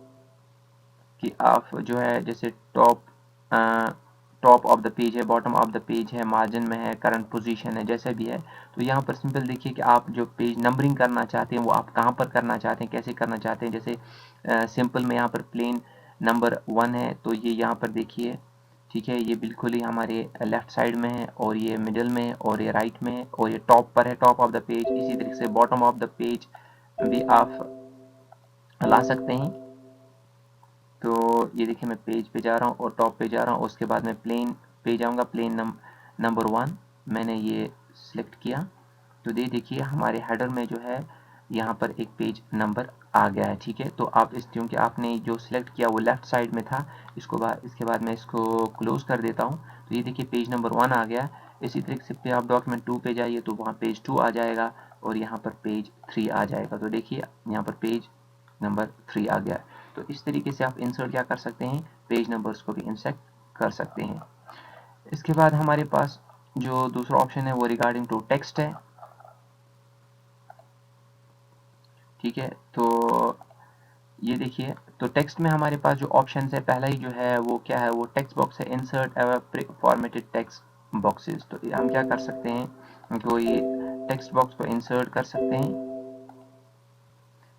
A: कि आप जो है जैसे टॉप ऑफ द पेज है, बॉटम ऑफ द पेज है, मार्जिन में है, करंट पोजीशन है, जैसे भी है। तो यहाँ पर सिंपल देखिए कि आप जो पेज नंबरिंग करना चाहते हैं वो आप कहाँ पर करना चाहते हैं, कैसे करना चाहते हैं। जैसे सिंपल में यहाँ पर प्लेन नंबर 1 है, तो ये यहाँ पर देखिए, ठीक है, ये बिल्कुल ही हमारे लेफ्ट साइड में है, और ये मिडल में है, और ये राइट में है, और ये टॉप पर है, टॉप ऑफ द पेज। इसी तरीके से बॉटम ऑफ द पेज भी आप ला सकते हैं। तो ये देखिए मैं पेज पे जा रहा हूँ और टॉप पे जा रहा हूँ, उसके बाद मैं प्लेन पे जाऊँगा, प्लेन नंबर 1 मैंने ये सिलेक्ट किया। तो देखिए हमारे हेडर में जो है यहाँ पर एक पेज नंबर आ गया है, ठीक है। तो आप इस क्योंकि आपने जो सिलेक्ट किया वो लेफ्ट साइड में था, इसके बाद मैं इसको क्लोज कर देता हूँ। तो ये देखिए पेज नंबर 1 आ गया। इसी तरीके से आप डॉक्यूमेंट 2 पे जाइए, तो वहाँ पेज 2 आ जाएगा, और यहाँ पर पेज 3 आ जाएगा। तो देखिए यहाँ पर पेज नंबर 3 आ गया। तो इस तरीके से आप इंसर्ट क्या कर सकते हैं, पेज नंबर्स को भी इंसर्ट कर सकते हैं। इसके बाद हमारे पास जो दूसरा ऑप्शन है वो रिगार्डिंग टू टेक्स्ट है, ठीक है। तो ये देखिए, तो टेक्स्ट में हमारे पास जो ऑप्शन है, पहला ही जो है वो क्या है, वो टेक्स्ट बॉक्स है, insert ever formatted text boxes. तो हम क्या कर सकते हैं, तो ये टेक्स्ट बॉक्स को इंसर्ट कर सकते हैं।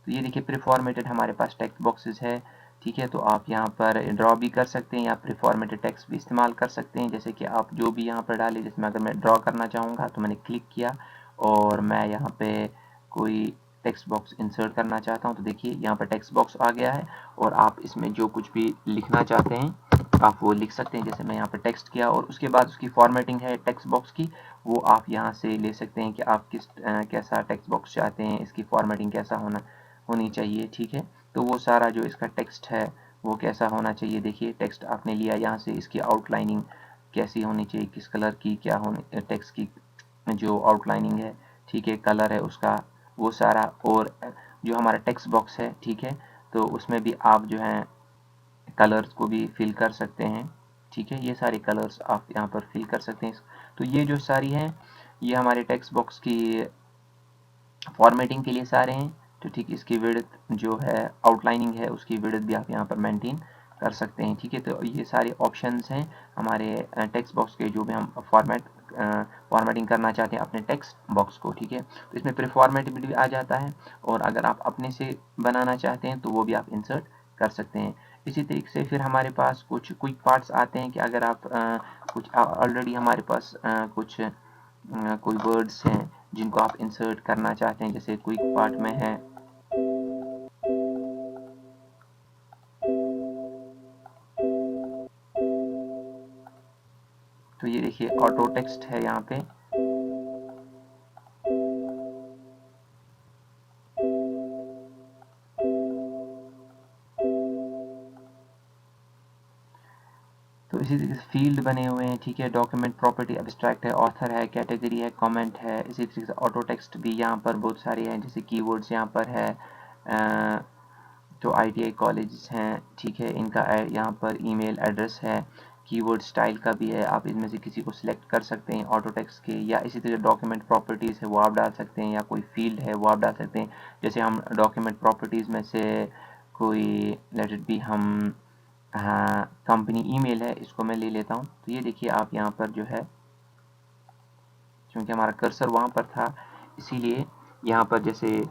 A: तो ये देखिए प्रीफॉर्मेटेड हमारे पास टेक्स्ट बॉक्सेस है, ठीक है। तो आप यहाँ पर ड्रॉ भी कर सकते हैं, या प्रीफॉर्मेटेड टेक्स्ट भी इस्तेमाल कर सकते हैं, जैसे कि आप जो भी यहाँ पर डालें। जैसे अगर मैं ड्रॉ करना चाहूँगा, तो मैंने क्लिक किया और मैं यहाँ पे कोई टेक्स्ट बॉक्स इंसर्ट करना चाहता हूँ, तो देखिए यहाँ पर टेक्स्ट बॉक्स आ गया है, और आप इसमें जो कुछ भी लिखना चाहते हैं आप वो लिख सकते हैं। जैसे मैं यहाँ पर टेक्स्ट किया, और उसके बाद उसकी फॉर्मेटिंग है टेक्स्ट बॉक्स की, वो आप यहाँ से ले सकते हैं कि आप कैसा टेक्स्ट बॉक्स चाहते हैं, इसकी फॉर्मेटिंग कैसा होनी चाहिए, ठीक है। तो वो सारा जो इसका टेक्स्ट है वो कैसा होना चाहिए। देखिए टेक्स्ट आपने लिया यहाँ से, इसकी आउटलाइनिंग कैसी होनी चाहिए, किस कलर की क्या होनी, टेक्स्ट की जो आउटलाइनिंग है, ठीक है, कलर है उसका, वो सारा। और जो हमारा टेक्स्ट बॉक्स है, ठीक है, तो उसमें भी आप जो है कलर्स को भी फिल कर सकते हैं, ठीक है, ये सारे कलर्स आप यहाँ पर फिल कर सकते हैं। तो ये जो सारी हैं, ये हमारे टेक्स्ट बॉक्स की फॉर्मेटिंग के लिए सारे हैं। तो ठीक, इसकी विड्थ जो है आउटलाइनिंग है उसकी विड्थ भी आप यहाँ पर मेंटेन कर सकते हैं, ठीक है। तो ये सारे ऑप्शंस हैं हमारे टेक्स्ट बॉक्स के, जो भी हम फॉर्मेटिंग करना चाहते हैं अपने टेक्स्ट बॉक्स को, ठीक है। तो इसमें प्रीफॉर्मेटेड भी आ जाता है, और अगर आप अपने से बनाना चाहते हैं तो वो भी आप इंसर्ट कर सकते हैं। इसी तरीके से फिर हमारे पास कुछ क्विक पार्ट्स आते हैं कि अगर आप कुछ ऑलरेडी हमारे पास कुछ कोई वर्ड्स हैं जिनको आप इंसर्ट करना चाहते हैं, जैसे क्विक पार्ट में है, तो ये देखिए ऑटो टेक्स्ट है यहाँ पे। तो इसी तरीके से फील्ड बने हुए हैं, ठीक है, डॉक्यूमेंट प्रॉपर्टी एब्स्ट्रैक्ट है, ऑथर है, कैटेगरी है, कमेंट है। इसी तरीके से ऑटो टेक्स्ट भी यहाँ पर बहुत सारे हैं, जैसे कीवर्ड्स यहाँ पर है, जो ITI कॉलेज हैं, ठीक है, इनका यहाँ पर ईमेल एड्रेस है, कीवर्ड स्टाइल का भी है, आप इनमें से किसी को सिलेक्ट कर सकते हैं ऑटो टेक्स्ट के। या इसी तरह डॉक्यूमेंट प्रॉपर्टीज़ है वो आप डाल सकते हैं, या कोई फील्ड है वो आप डाल सकते हैं। जैसे हम डॉक्यूमेंट प्रॉपर्टीज़ में से कोई लेट इट बी, हम हाँ कंपनी ईमेल है, इसको मैं ले लेता हूँ। तो ये देखिए आप यहाँ पर जो है, क्योंकि हमारा कर्सर वहाँ पर था इसीलिए यहाँ पर जैसे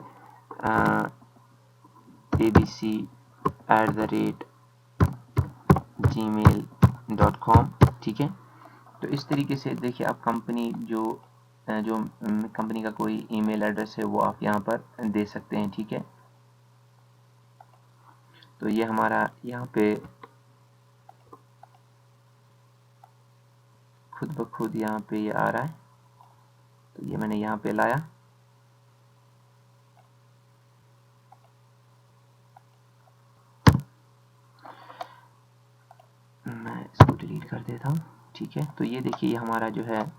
A: abc@gmail.com, ठीक है। तो इस तरीके से देखिए आप कंपनी जो कंपनी का कोई ईमेल एड्रेस है वो आप यहाँ पर दे सकते हैं, ठीक है। तो ये हमारा यहाँ पे खुद ब खुद यहाँ पे ये आ रहा है, तो ये मैंने यहाँ पे लाया। मैं इसको डिलीट कर देता हूँ, ठीक है। तो ये देखिए हमारा जो है,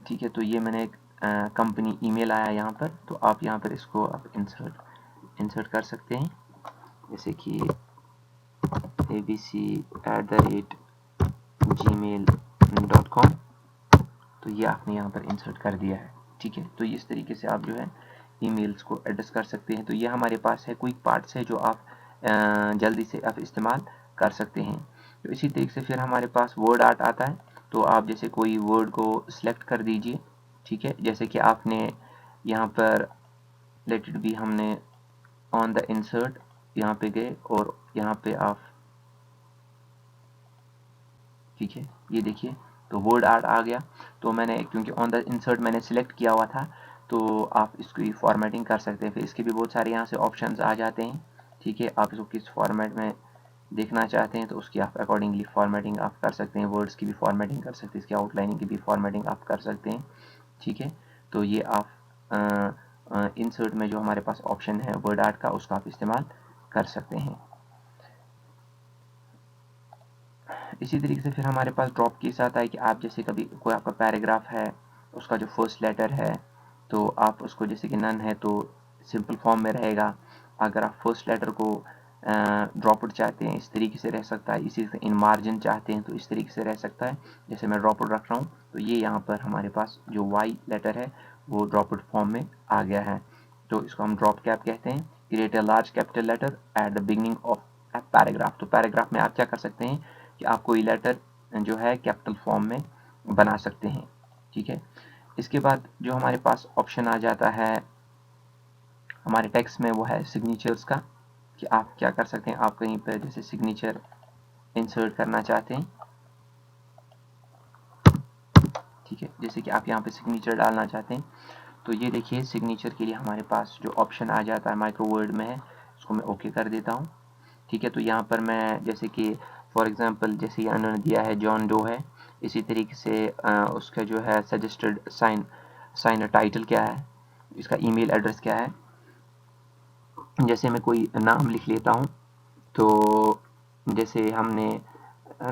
A: ठीक है, तो ये मैंने एक कंपनी ईमेल आया यहाँ पर, तो आप यहाँ पर इसको आप इंसर्ट कर सकते हैं, जैसे कि abc@gmail.com। तो ये आपने यहाँ पर इंसर्ट कर दिया है, ठीक है। तो इस तरीके से आप जो है ईमेल्स को एड्रेस कर सकते हैं। तो ये हमारे पास है क्विक पार्ट्स है जो आप जल्दी से आप इस्तेमाल कर सकते हैं। तो इसी तरीके से फिर हमारे पास वर्ड आर्ट आता है। तो आप जैसे कोई वर्ड को सिलेक्ट कर दीजिए, ठीक है, जैसे कि आपने यहाँ पर लेट इट बी, हमने ऑन द इंसर्ट यहाँ पे गए और यहाँ पे आप, ठीक है, ये देखिए तो वर्ड आर्ट आ गया। तो मैंने क्योंकि ऑन द इंसर्ट मैंने सिलेक्ट किया हुआ था, तो आप इसकी फॉर्मेटिंग कर सकते हैं। फिर इसके भी बहुत सारे यहाँ से ऑप्शंस आ जाते हैं, ठीक है। आप इसको किस फॉर्मेट में देखना चाहते हैं तो उसकी आप अकॉर्डिंगली फॉर्मेटिंग आप कर सकते हैं, वर्ड्स की भी फॉर्मेटिंग कर सकते हैं, इसकी आउटलाइनिंग की भी फॉर्मेटिंग आप कर सकते हैं, ठीक है। तो ये आप इंसर्ट में जो हमारे पास ऑप्शन है वर्ड आर्ट का, उसका आप इस्तेमाल कर सकते हैं। इसी तरीके से फिर हमारे पास ड्रॉप की साथ है कि आप जैसे कभी कोई आपका पैराग्राफ है, उसका जो फर्स्ट लेटर है, तो आप उसको जैसे कि नन है तो सिंपल फॉर्म में रहेगा। अगर आप फर्स्ट लेटर को ड्रॉप आउट चाहते हैं इस तरीके से रह सकता है, इसी से इन मार्जिन चाहते हैं तो इस तरीके से रह सकता है। जैसे मैं ड्रॉप आउट रख रहा हूँ, तो ये यहाँ पर हमारे पास जो वाई लेटर है वो ड्रॉप आउट फॉर्म में आ गया है। तो इसको हम ड्रॉप कैप कहते हैं। Create a large capital letter at the beginning of a paragraph. तो पैराग्राफ में आप क्या कर सकते हैं कि आप कोई लेटर जो है कैपिटल फॉर्म में बना सकते हैं, ठीक है। इसके बाद जो हमारे पास ऑप्शन आ जाता है हमारे टेक्स्ट में, वो है सिग्नेचर्स का, कि आप क्या कर सकते हैं, आप कहीं पर जैसे सिग्नेचर इंसर्ट करना चाहते हैं, ठीक है, जैसे कि आप यहाँ पे सिग्नेचर डालना चाहते हैं। तो ये देखिए सिग्नेचर के लिए हमारे पास जो ऑप्शन आ जाता है माइक्रो वर्ड में है, उसको मैं ओके कर देता हूँ, ठीक है। तो यहाँ पर मैं जैसे कि फॉर एग्जांपल जैसे यहाँ उन्होंने दिया है जॉन डो है, इसी तरीके से उसका जो है सजेस्टेड साइन टाइटल क्या है, इसका ईमेल एड्रेस क्या है, जैसे मैं कोई नाम लिख लेता हूँ, तो जैसे हमने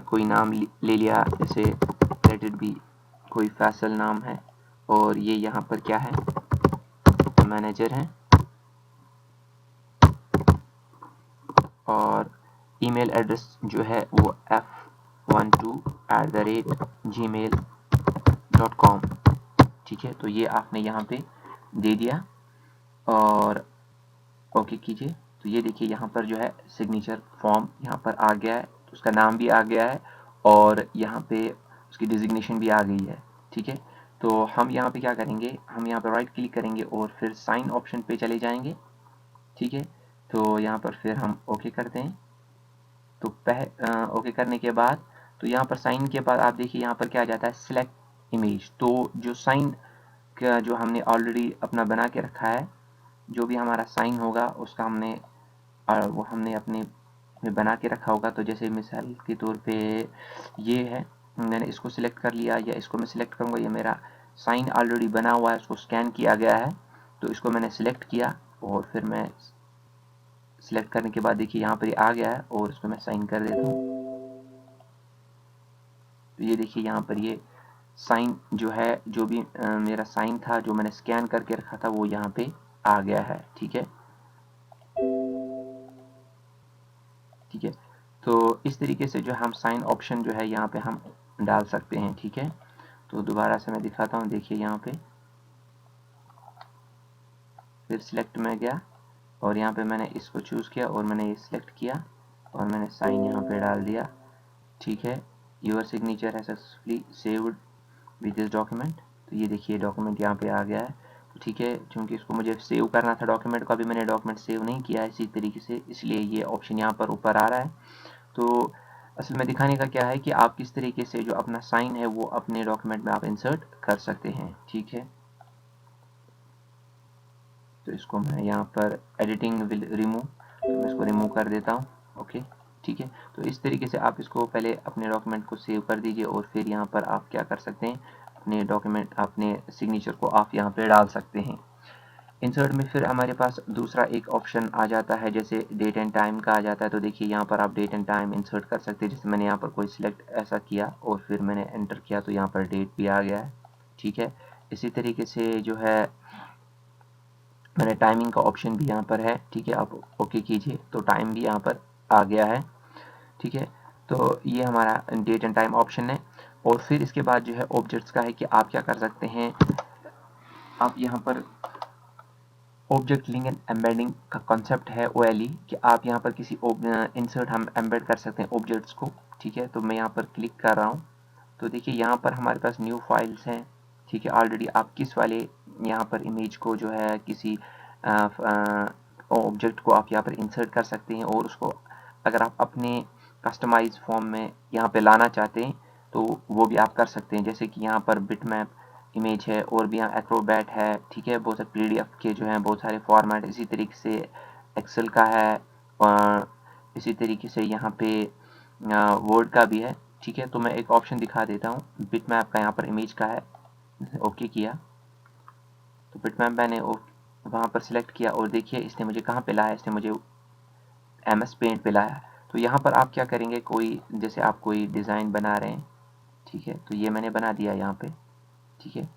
A: कोई नाम ले लिया, जैसे लेट इट बी कोई फैसल नाम है, और ये यहाँ पर क्या है, मैनेजर है, और ईमेल एड्रेस जो है वो f12@gmail.com, ठीक है। तो ये आपने यहाँ पे दे दिया और ओके कीजिए। तो ये देखिए यहाँ पर जो है सिग्नेचर फॉर्म यहाँ पर आ गया है, तो उसका नाम भी आ गया है और यहाँ पे उसकी डिजिग्नेशन भी आ गई है, ठीक है। तो हम यहाँ पे क्या करेंगे, हम यहाँ पे राइट क्लिक करेंगे और फिर साइन ऑप्शन पे चले जाएंगे, ठीक है। तो यहाँ पर फिर हम ओके करते हैं। तो ओके करने के बाद तो यहाँ पर साइन के बाद आप देखिए यहाँ पर क्या आ जाता है, सिलेक्ट इमेज। तो जो साइन का जो हमने ऑलरेडी अपना बना के रखा है, जो भी हमारा साइन होगा उसका वो हमने अपने में बना के रखा होगा। तो जैसे मिसाल के तौर पे ये है, मैंने इसको सिलेक्ट कर लिया, या इसको मैं सिलेक्ट करूँगा, ये मेरा साइन ऑलरेडी बना हुआ है, उसको स्कैन किया गया है, तो इसको मैंने सिलेक्ट किया और फिर मैं सिलेक्ट करने के बाद देखिए यहाँ पर ये आ गया है और इसको मैं साइन कर देता हूँ। तो ये देखिए यहाँ पर ये साइन जो है, जो भी मेरा साइन था जो मैंने स्कैन करके रखा था वो यहाँ पे आ गया है, ठीक है, ठीक है। तो इस तरीके से जो हम साइन ऑप्शन जो है यहाँ पे हम डाल सकते हैं, ठीक है। तो दोबारा से मैं दिखाता हूँ, देखिए यहाँ पे फिर सिलेक्ट में गया और यहाँ पे मैंने इसको चूज़ किया और मैंने ये सिलेक्ट किया और मैंने साइन यहाँ पे डाल दिया, ठीक है। योर सिग्नेचर है successfully saved with this document. तो ये देखिए डॉक्यूमेंट यहाँ पे आ गया है, तो ठीक है। चूँकि इसको मुझे सेव करना था डॉक्यूमेंट को, अभी मैंने डॉक्यूमेंट सेव नहीं किया है इसी तरीके से, इसलिए ये ऑप्शन यहाँ पर ऊपर आ रहा है। तो असल में दिखाने का क्या है कि आप किस तरीके से जो अपना साइन है वो अपने डॉक्यूमेंट में आप इंसर्ट कर सकते हैं, ठीक है। तो इसको मैं यहाँ पर एडिटिंग विल रिमूव, तो मैं इसको रिमूव कर देता हूँ, ओके, ठीक है। तो इस तरीके से आप इसको पहले अपने डॉक्यूमेंट को सेव कर दीजिए और फिर यहाँ पर आप क्या कर सकते हैं, अपने डॉक्यूमेंट अपने सिग्नेचर को आप यहाँ पे डाल सकते हैं। इंसर्ट में फिर हमारे पास दूसरा एक ऑप्शन आ जाता है, जैसे डेट एंड टाइम का आ जाता है। तो देखिए यहाँ पर आप डेट एंड टाइम इंसर्ट कर सकते हैं। जैसे मैंने यहाँ पर कोई सिलेक्ट ऐसा किया और फिर मैंने एंटर किया तो यहाँ पर डेट भी आ गया है, ठीक है। इसी तरीके से जो है मैंने टाइमिंग का ऑप्शन भी यहाँ पर है, ठीक है। आप ओके कीजिए तो टाइम भी यहाँ पर आ गया है, ठीक है। तो ये हमारा डेट एंड टाइम ऑप्शन है। और फिर इसके बाद जो है ऑब्जेक्ट्स का है कि आप क्या कर सकते हैं, आप यहाँ पर ऑब्जेक्ट लिंक एंड एम्बेडिंग का कॉन्सेप्ट है OLE, कि आप यहाँ पर किसी इंसर्ट हम एम्बेड कर सकते हैं ऑब्जेक्ट्स को, ठीक है। तो मैं यहाँ पर क्लिक कर रहा हूँ, तो देखिए यहाँ पर हमारे पास न्यू फाइल्स हैं, ठीक है। ऑलरेडी आप किस वाले यहाँ पर इमेज को जो है किसी ऑब्जेक्ट को आप यहाँ पर इंसर्ट कर सकते हैं और उसको अगर आप अपने कस्टमाइज फॉर्म में यहाँ पे लाना चाहते हैं तो वो भी आप कर सकते हैं। जैसे कि यहाँ पर बिटमैप इमेज है और भी यहाँ एक्रोबैट है, ठीक है। बहुत सारे PDF के जो हैं बहुत सारे फॉर्मेट, इसी तरीके से एक्सेल का है और इसी तरीके से यहाँ पे वर्ड का भी है, ठीक है। तो मैं एक ऑप्शन दिखा देता हूँ, बिटमैप का यहाँ पर इमेज का है, ओके किया तो बिटमैप मैंने वहाँ पर सिलेक्ट किया और देखिए इसने मुझे कहाँ पे लाया, इसने मुझे MS पेंट पे लाया। तो यहाँ पर आप क्या करेंगे, कोई जैसे आप कोई डिज़ाइन बना रहे हैं, ठीक है। तो ये मैंने बना दिया यहाँ पे, ठीक है,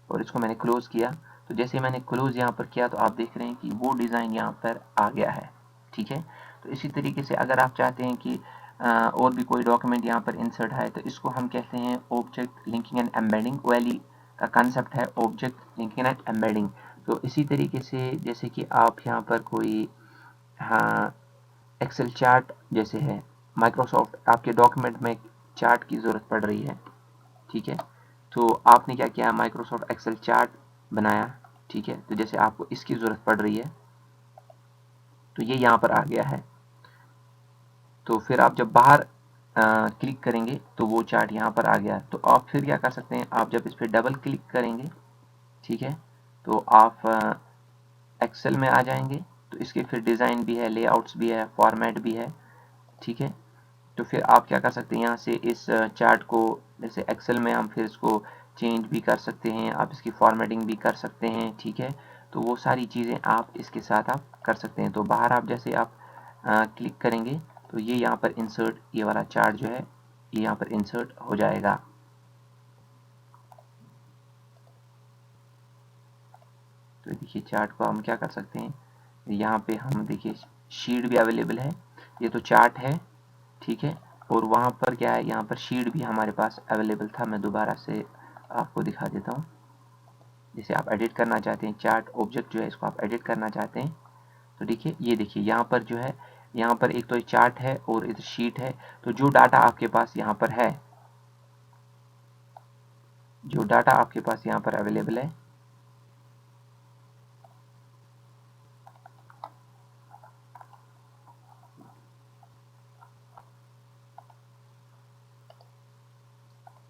A: और इसको मैंने क्लोज किया। तो जैसे मैंने क्लोज यहाँ पर किया तो आप देख रहे हैं कि वो डिज़ाइन यहाँ पर आ गया है, ठीक है। तो इसी तरीके से अगर आप चाहते हैं कि और भी कोई डॉक्यूमेंट यहाँ पर इंसर्ट है तो इसको हम कहते हैं object linking and embedding. OLE का कंसेप्ट है ऑब्जेक्ट लिंकिंग एंड एम्बेडिंग। तो इसी तरीके से जैसे कि आप यहाँ पर कोई हाँ एक्सेल चार्ट जैसे है, माइक्रोसॉफ्ट आपके डॉक्यूमेंट में चार्ट की ज़रूरत पड़ रही है, ठीक है। तो आपने क्या किया, माइक्रोसॉफ्ट एक्सेल चार्ट बनाया, ठीक है। तो जैसे आपको इसकी ज़रूरत पड़ रही है तो ये यहाँ पर आ गया है। तो फिर आप जब बाहर क्लिक करेंगे तो वो चार्ट यहाँ पर आ गया। तो आप फिर क्या कर सकते हैं, आप जब इस पर डबल क्लिक करेंगे, ठीक है, तो आप एक्सेल में आ जाएंगे। तो इसके फिर डिज़ाइन भी है, लेआउट्स भी है, फॉर्मेट भी है, ठीक है। तो फिर आप क्या कर सकते हैं, यहाँ से इस चार्ट को जैसे एक्सेल में हम फिर इसको चेंज भी कर सकते हैं, आप इसकी फॉर्मेटिंग भी कर सकते हैं, ठीक है। तो वो सारी चीज़ें आप इसके साथ आप कर सकते हैं। तो बाहर आप जैसे आप क्लिक करेंगे तो ये यहाँ पर इंसर्ट, ये वाला चार्ट जो है ये यहाँ पर इंसर्ट हो जाएगा। तो देखिए चार्ट को हम क्या कर सकते हैं, यहाँ पे हम देखिए शीट भी अवेलेबल है। ये तो चार्ट है, ठीक है, और वहाँ पर क्या है, यहाँ पर शीट भी हमारे पास अवेलेबल था। मैं दोबारा से आपको दिखा देता हूँ। जैसे आप एडिट करना चाहते हैं चार्ट ऑब्जेक्ट जो है, इसको आप एडिट करना चाहते हैं तो देखिए ये देखिए यहाँ पर जो है, यहाँ पर एक तो चार्ट है और इधर शीट है। तो जो डाटा आपके पास यहाँ पर है, जो डाटा आपके पास यहाँ पर अवेलेबल है,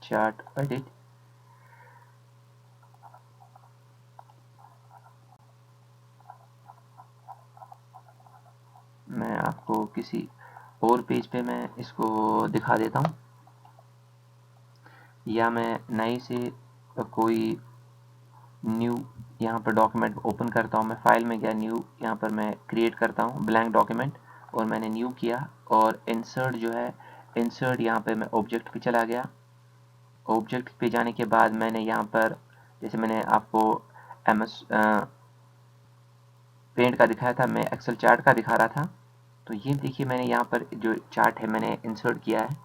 A: चार्ट एडिट, मैं आपको किसी और पेज पे मैं इसको दिखा देता हूँ, या मैं नए से कोई न्यू यहाँ पर डॉक्यूमेंट ओपन करता हूँ। मैं फाइल में गया, न्यू यहाँ पर मैं क्रिएट करता हूँ ब्लैंक डॉक्यूमेंट, और मैंने न्यू किया और इंसर्ट जो है, इंसर्ट यहाँ पे मैं ऑब्जेक्ट पे चला गया। ऑब्जेक्ट पे जाने के बाद मैंने यहाँ पर, जैसे मैंने आपको एमएस पेंट का दिखाया था, मैं एक्सेल चार्ट का दिखा रहा था। तो ये देखिए मैंने यहाँ पर जो चार्ट है मैंने इंसर्ट किया है।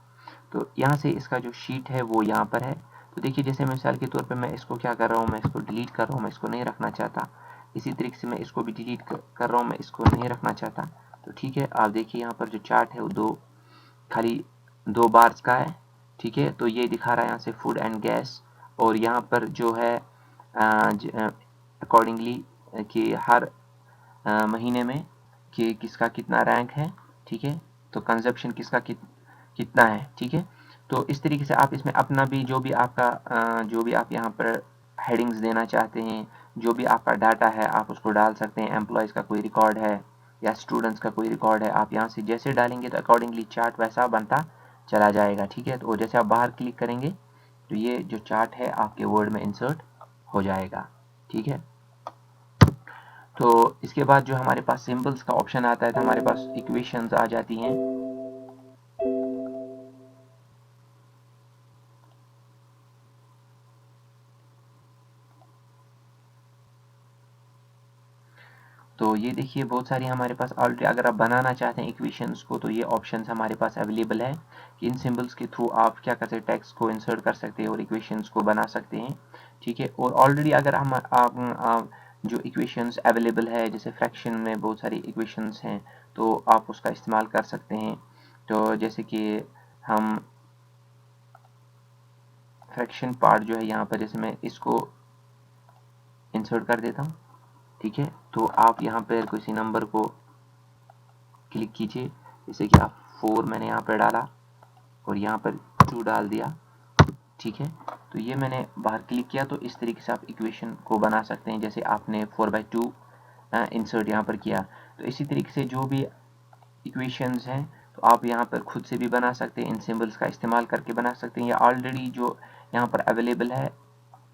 A: तो यहाँ से इसका जो शीट है वो यहाँ पर है। तो देखिए जैसे मिसाल के तौर पे मैं इसको क्या कर रहा हूँ, मैं इसको डिलीट कर रहा हूँ, मैं इसको नहीं रखना चाहता। इसी तरीके से मैं इसको भी डिलीट कर रहा हूँ, मैं इसको नहीं रखना चाहता। तो ठीक है, आप देखिए यहाँ पर जो चार्ट है वो खाली 2 बार्स का है, ठीक है। तो ये दिखा रहा है यहाँ से फूड एंड गैस, और यहाँ पर जो है अकॉर्डिंगली कि हर महीने में कि किसका कितना रैंक है, ठीक है। तो कंजप्शन किसका कितना है, ठीक है। तो इस तरीके से आप इसमें अपना भी जो भी आपका जो भी आप यहाँ पर हेडिंग्स देना चाहते हैं, जो भी आपका डाटा है आप उसको डाल सकते हैं। एम्प्लॉयज़ का कोई रिकॉर्ड है या स्टूडेंट्स का कोई रिकॉर्ड है, आप यहाँ से जैसे डालेंगे तो अकॉर्डिंगली चार्ट वैसा बनता चला जाएगा, ठीक है। तो जैसे आप बाहर क्लिक करेंगे तो ये जो चार्ट है आपके वर्ड में इंसर्ट हो जाएगा, ठीक है। तो इसके बाद जो हमारे पास सिंबल्स का ऑप्शन आता है तो हमारे पास इक्वेशंस आ जाती हैं। तो ये देखिए बहुत सारी हमारे पास ऑलरेडी, अगर आप बनाना चाहते हैं इक्वेशंस को तो ये ऑप्शंस हमारे पास अवेलेबल है कि इन सिंबल्स के थ्रू आप क्या कर सकते हैं, टेक्स्ट को इंसर्ट कर सकते हैं और इक्वेशंस को बना सकते हैं, ठीक है। और ऑलरेडी अगर हम आप जो इक्वेशंस अवेलेबल है, जैसे फ्रैक्शन में बहुत सारी इक्वेशंस हैं तो आप उसका इस्तेमाल कर सकते हैं। तो जैसे कि हम फ्रैक्शन पार्ट जो है यहाँ पर, जैसे मैं इसको इंसर्ट कर देता हूँ, ठीक है। तो आप यहाँ पर किसी नंबर को क्लिक कीजिए, जैसे कि आप 4 मैंने यहाँ पर डाला और यहाँ पर 2 डाल दिया, ठीक है। तो ये मैंने बाहर क्लिक किया, तो इस तरीके से आप इक्वेशन को बना सकते हैं। जैसे आपने 4/2 इंसर्ट यहाँ पर किया, तो इसी तरीके से जो भी इक्वेशंस हैं तो आप यहाँ पर खुद से भी बना सकते हैं, इन सिंबल्स का इस्तेमाल करके बना सकते हैं, या ऑलरेडी जो यहाँ पर अवेलेबल है,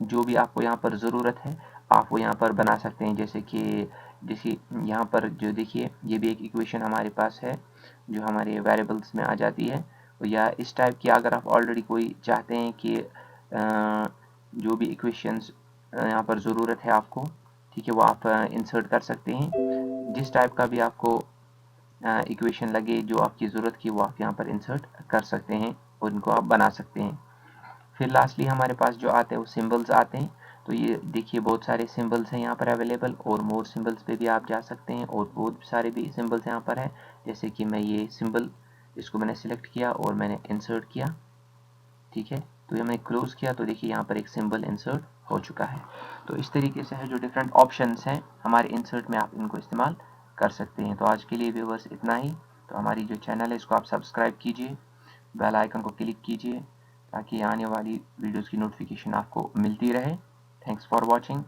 A: जो भी आपको यहाँ पर ज़रूरत है आप वो यहाँ पर बना सकते हैं। जैसे कि यहाँ पर जो देखिए ये भी एक इक्वेशन हमारे पास है जो हमारे वेरिएबल्स में आ जाती है, या इस टाइप की अगर आप ऑलरेडी कोई चाहते हैं कि जो भी इक्वेशंस यहाँ पर ज़रूरत है आपको, ठीक है, वो आप इंसर्ट कर सकते हैं। जिस टाइप का भी आपको इक्वेशन लगे जो आपकी ज़रूरत की, वो आप यहाँ पर इंसर्ट कर सकते हैं और इनको आप बना सकते हैं। फिर लास्टली हमारे पास जो आते हैं वो सिंबल्स आते हैं। तो ये देखिए बहुत सारे सिंबल्स हैं यहाँ पर अवेलेबल, और मोर सिंबल्स पे भी आप जा सकते हैं और बहुत सारे भी सिंबल्स यहाँ पर हैं। जैसे कि मैं ये सिंबल, इसको मैंने सिलेक्ट किया और मैंने इंसर्ट किया, ठीक है। तो ये मैंने क्लोज किया तो देखिए यहाँ पर एक सिंबल इंसर्ट हो चुका है। तो इस तरीके से है जो डिफरेंट ऑप्शंस हैं हमारे इंसर्ट में, आप इनको इस्तेमाल कर सकते हैं। तो आज के लिए व्यूअर्स इतना ही। तो हमारी जो चैनल है इसको आप सब्सक्राइब कीजिए, बेल आइकन को क्लिक कीजिए ताकि आने वाली वीडियोस की नोटिफिकेशन आपको मिलती रहे। Thanks for watching.